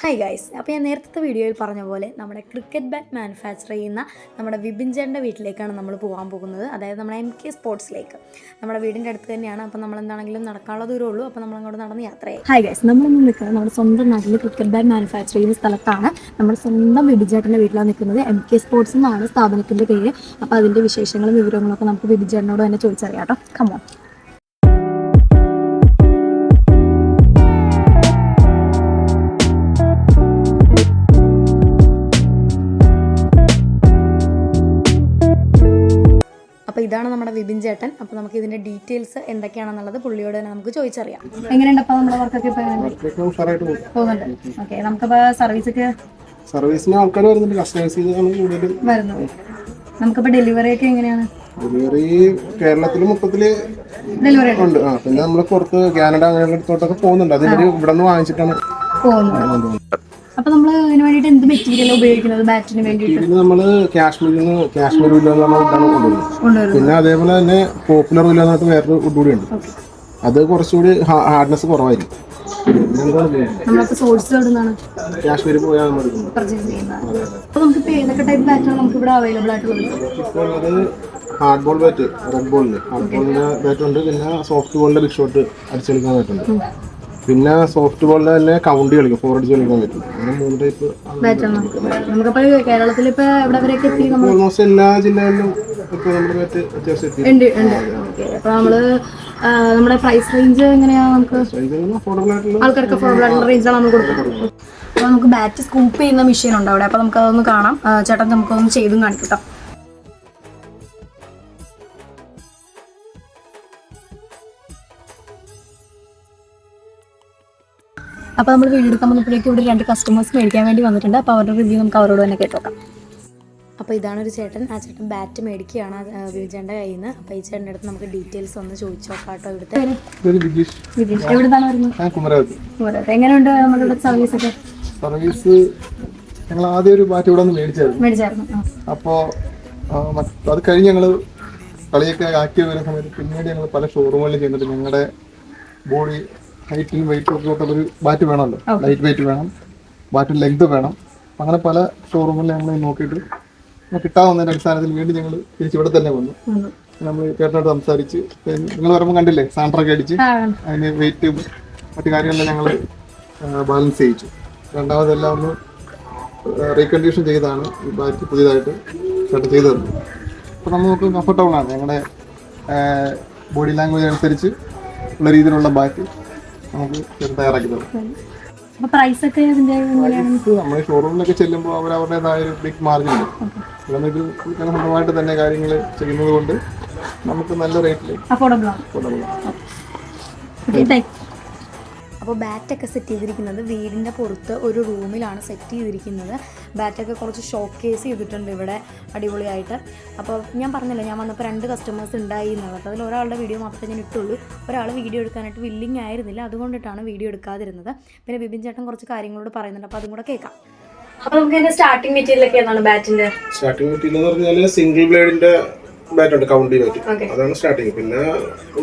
Hi guys, അപ്പോൾ ഞാൻ നേരത്തെ വീഡിയോയിൽ പറഞ്ഞ പോലെ നമ്മുടെ ക്രിക്കറ്റ് ബാറ്റ് മാനുഫാക്ചർ ചെയ്യുന്ന നമ്മുടെ വിപിൻ ചേട്ടൻ്റെ വീട്ടിലേക്കാണ് നമ്മൾ പോകാൻ പോകുന്നത്. അതായത് നമ്മുടെ MK സ്പോർട്സിലേക്ക്. നമ്മുടെ വീടിൻ്റെ അടുത്ത് തന്നെയാണ്. അപ്പോൾ നമ്മൾ എന്താണെങ്കിലും നടക്കാനുള്ള ദൂരമേ ഉള്ളൂ. അപ്പോൾ നമ്മളങ്ങോട്ട് നടന്ന് യാത്ര ചെയ്യും. ഹായ് ഗൈസ്, നമ്മളിന്ന് നിൽക്കുന്നത് നമ്മുടെ സ്വന്തം നാട്ടിൽ ക്രിക്കറ്റ് ബാറ്റ് മാനുഫാക്ചർ ചെയ്യുന്ന സ്ഥലത്താണ്. നമ്മുടെ സ്വന്തം വിപിൻ ചേട്ടൻ്റെ വീട്ടിലാണ് നിൽക്കുന്നത്. MK സ്പോർട്സ് എന്നാണ് സ്ഥാപനത്തിൻ്റെ പേര്. അപ്പോൾ അതിൻ്റെ വിശേഷങ്ങളും വിവരങ്ങളൊക്കെ നമുക്ക് വിപിൻ ചേട്ടനോട് തന്നെ ചോദിച്ചറിയാം കേട്ടോ. കമോൺ. അപ്പോൾ ഇതാണ് നമ്മുടെ വിപിൻ ചേട്ടൻ. അപ്പോൾ നമുക്ക് ഇതിൻ്റെ ഡീറ്റെയിൽസ് എന്തൊക്കെയാണെന്നുള്ളത് പുള്ളിയോട് തന്നെ നമുക്ക് ചോദിച്ചറിയാം. എങ്ങനെയുണ്ട് അപ്പോൾ നമ്മുടെ വർക്കൊക്കെ പോകുന്നുണ്ട്? ഓക്കെ, നമുക്കപ്പോൾ സർവീസിന് ആൾക്കാർ വരുന്നുണ്ട്, കസ്റ്റമൈസ് വരുന്നു. നമുക്കപ്പോൾ ഡെലിവറി ഒക്കെ എങ്ങനെയാണ്? ഡെലിവറി കേരളത്തിൽ മൊത്തത്തില് ഡെലിവറി ഉണ്ട്. പിന്നെ നമ്മള് പുറത്ത് കാനഡ അങ്ങനെയുള്ള അടുത്തോട്ടൊക്കെ പോകുന്നുണ്ട്. അത് ഇവിടെ നിന്ന് വാങ്ങിച്ചിട്ടാണ് പോകുന്നത്. അപ്പൊ നമ്മൾ ഇതിന് വേണ്ടിയിട്ട് എന്ത് മെറ്റീരിയൽ ഉപയോഗിക്കുന്നത്? ബാറ്റിന് വേണ്ടിയിട്ട് നമ്മള് കാശ്മീർ വില്ല കൊണ്ടുവരുന്നത്. പിന്നെ അതേപോലെ തന്നെ പോപ്പുലർ വില്ല എന്നിട്ട് വേറൊരു വുഡ് കൂടി ഉണ്ട്. അത് കുറച്ചുകൂടി ഹാർഡ്നെസ് കുറവായിരിക്കും. കാശ്മീർ പോയാൽ ഹാർഡ് ബോൾ ബാറ്റ്, റെഡ് ബോളിന് ഹാർഡ് ബോളിന്റെ ബാറ്റ് ഉണ്ട്. പിന്നെ സോഫ്റ്റ് ബോളിന്റെ ബിഗ് ഷോട്ട് അടിച്ചെടുക്കാൻ പറ്റുന്നുണ്ട്. പിന്നെ സോഫ്റ്റ് ബോളിന്റെ തന്നെ കൗണ്ടി കളിക്കും, ഫോർ അടിച്ച് കളിക്കാൻ പറ്റും. അങ്ങനെ 3 ടൈപ്പ് കേരളത്തിൽ ഓൾമോസ്റ്റ് എല്ലാ ജില്ലകളിലും ഇപ്പൊ നമ്മുടെ ബാറ്റ് അത്യാവശ്യം എത്തി. അപ്പൊ നമ്മുടെ പ്രൈസ് റേഞ്ച് എങ്ങനെയാ? നമുക്ക് ആൾക്കാർക്ക് അഫോർഡബിൾ ആയിട്ടുള്ള റേഞ്ചാണ് നമ്മൾ കൊടുക്കുന്നത്. അപ്പൊ നമുക്ക് ബാറ്റ് സ്കൂപ്പ് ചെയ്യുന്ന മെഷീൻ ഉണ്ട് അവിടെ. അപ്പൊ നമുക്ക് അതൊന്ന് കാണാം. ചേട്ടൻ നമുക്കൊന്ന് ചെയ്തും കാണിക്കും കേട്ടോ. അപ്പോൾ നമ്മൾ വീഡിയോ എടുക്കാൻ വന്നപ്പോഴേക്കും ഇവിടെ 2 കസ്റ്റമേഴ്സ് മേടിക്കാൻ വേണ്ടി വന്നിട്ടുണ്ട്. അപ്പോൾ അവരുടെ റിവ്യൂ നമുക്ക് അവരോട് തന്നെ കേട്ടോക്കാം. അപ്പോൾ ഇതാണൊരു ചേട്ടൻ. ആ ചേട്ടൻ ബാറ്റ് മേടിക്കുകയാണ് വിജയൻ്റെ കയ്യിൽ നിന്ന്. അപ്പോൾ ഈ ചേട്ടൻ്റെ അടുത്ത് നമുക്ക് ഡീറ്റെയിൽസ് ഒന്ന് ചോദിച്ചു നോക്കാം കേട്ടോ. ഇവിടുത്തെ എവിടുന്നാണ് വരുന്നത്? എങ്ങനെയുണ്ട് നമ്മളുടെ സർവീസ് ഒക്കെ? സർവീസ് ഞങ്ങൾ ആദ്യം ഒരു ബാറ്റ് ഇവിടെ മേടിച്ചായിരുന്നു. അപ്പോൾ അത് കഴിഞ്ഞ് ഞങ്ങൾ കളിയൊക്കെ ആക്റ്റീവ് വരുന്ന സമയത്ത് പിന്നീട് ഞങ്ങൾ പല ഷോറൂമുകളിൽ ചെയ്യുന്നുണ്ട്. ഞങ്ങളുടെ ബോഡി ഹൈറ്റും വെയിറ്റും ഒക്കെ ഒരു ബാറ്റ് വേണമല്ലോ. ലൈറ്റ് വെയിറ്റ് വേണം, ബാറ്റ് ലെങ്ത് വേണം. അങ്ങനെ പല ഷോറൂമിൽ ഞങ്ങൾ നോക്കിയിട്ട് കിട്ടാവുന്നതിന്റെ അടിസ്ഥാനത്തിൽ വീണ്ടും ഞങ്ങൾ തിരിച്ചിവിടെ തന്നെ വന്നു. നമ്മൾ ചേട്ടനോട് സംസാരിച്ച് നിങ്ങൾ വരുമ്പോൾ കണ്ടില്ലേ സാൻഡറൊക്കെ അടിച്ച് അതിന് വെയിറ്റും മറ്റു കാര്യങ്ങളെല്ലാം ഞങ്ങൾ ബാലൻസ് ചെയ്യിച്ചു. രണ്ടാമതെല്ലാം ഒന്ന് റീകണ്ടീഷൻ ചെയ്താണ് ഈ ബാറ്റ് പുതിയതായിട്ട് ചേട്ടൻ ചെയ്തു തന്നു. അപ്പോൾ നമുക്ക് കംഫർട്ടബിൾ ആണ്. ഞങ്ങളുടെ ബോഡി ലാംഗ്വേജ് അനുസരിച്ച് ഉള്ള രീതിയിലുള്ള ബാറ്റ് നമുക്ക് തയ്യാറാക്കി തരും. നമ്മൾ ഷോറൂമിലൊക്കെ ചെല്ലുമ്പോൾ അവർ അവരുടേതായ ഒരു ബിഗ് മാർജിൻ ഉണ്ട്. ഇത് സ്വന്തമായിട്ട് തന്നെ കാര്യങ്ങൾ ചെയ്യുന്നത് കൊണ്ട് നമുക്ക് നല്ല റേറ്റിൽ അഫോർഡബിൾ ആണ്. അപ്പോൾ ബാറ്റൊക്കെ സെറ്റ് ചെയ്തിരിക്കുന്നത് വീടിൻ്റെ പുറത്ത് ഒരു റൂമിലാണ് സെറ്റ് ചെയ്തിരിക്കുന്നത്. ബാറ്റൊക്കെ കുറച്ച് ഷോക്ക് കേസ് ചെയ്തിട്ടുണ്ട് ഇവിടെ അടിപൊളിയായിട്ട്. അപ്പോൾ ഞാൻ പറഞ്ഞല്ലോ, ഞാൻ വന്നപ്പോൾ 2 കസ്റ്റമേഴ്സ് ഉണ്ടായി എന്നുള്ളത്. അതിൽ ഒരാളുടെ വീഡിയോ മാത്രമേ ഞാൻ ഇട്ടുള്ളൂ. ഒരാൾ വീഡിയോ എടുക്കാനായിട്ട് വില്ലിങ് ആയിരുന്നില്ല, അതുകൊണ്ടിട്ടാണ് വീഡിയോ എടുക്കാതിരുന്നത്. പിന്നെ വിപിൻ ചേട്ടൻ കുറച്ച് കാര്യങ്ങളോട് പറയുന്നുണ്ട്, അപ്പോൾ അതും കൂടെ കേൾക്കാം. അപ്പോൾ നമുക്ക് അതിൻ്റെ സ്റ്റാർട്ടിംഗ് മെറ്റീരിയൽ ഒക്കെ ഏതാണ് ബാറ്റിൻ്റെ? സ്റ്റാർട്ടിംഗ് മെറ്റീരിയൽ എന്ന് പറഞ്ഞാൽ സിംഗിൾ ബ്ലേഡിന്റെ ബാറ്റ് ഉണ്ട്, കൗണ്ടി ബാറ്റ്, അതാണ് സ്റ്റാർട്ടിങ്. പിന്നെ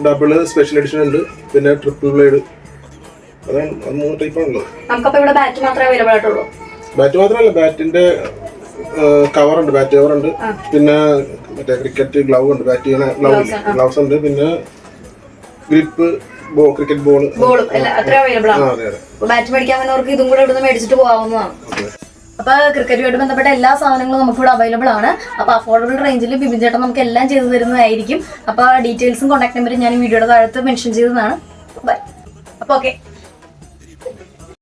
ഡബിൾ സ്പെഷ്യൽ എഡിഷൻ ഉണ്ട്, പിന്നെ ട്രിപ്പിൾ ബ്ലേഡ്, അതാണ് 3 ടൈപ്പാണുള്ളത്. ബാറ്റ് മാത്രമല്ല, ബാറ്റിന്റെ കവർ ഉണ്ട്, ബാറ്റ് കവർ ഉണ്ട്. പിന്നെ മറ്റേ ക്രിക്കറ്റ് ഗ്ലൗ ഉണ്ട്, ബാറ്റ് ചെയ്യുന്ന ഗ്ലൗസ് ഉണ്ട്. പിന്നെ ഗ്രിപ്പ്, ക്രിക്കറ്റ് ബോൾ. ബാറ്റ് മേടിക്കാൻ ഇതും കൂടെ ഇവിടുന്ന് മേടിച്ചിട്ട് പോകാവുന്നതാണ്. അപ്പൊ ക്രിക്കറ്റുമായിട്ട് ബന്ധപ്പെട്ട എല്ലാ സാധനങ്ങളും നമുക്ക് ഇവിടെ അവൈലബിൾ ആണ്. അപ്പൊ അഫോർഡബിൾ റേഞ്ചിൽ വിപിൻ ചേട്ടൻ നമുക്ക് എല്ലാം ചെയ്തു തരുന്നതായിരിക്കും. അപ്പൊ ഡീറ്റെയിൽസും കോൺടാക്ട് നമ്പറും ഞാൻ വീഡിയോയുടെ താഴത്ത് മെൻഷൻ ചെയ്തതാണ്. അപ്പൊ ഓക്കെ.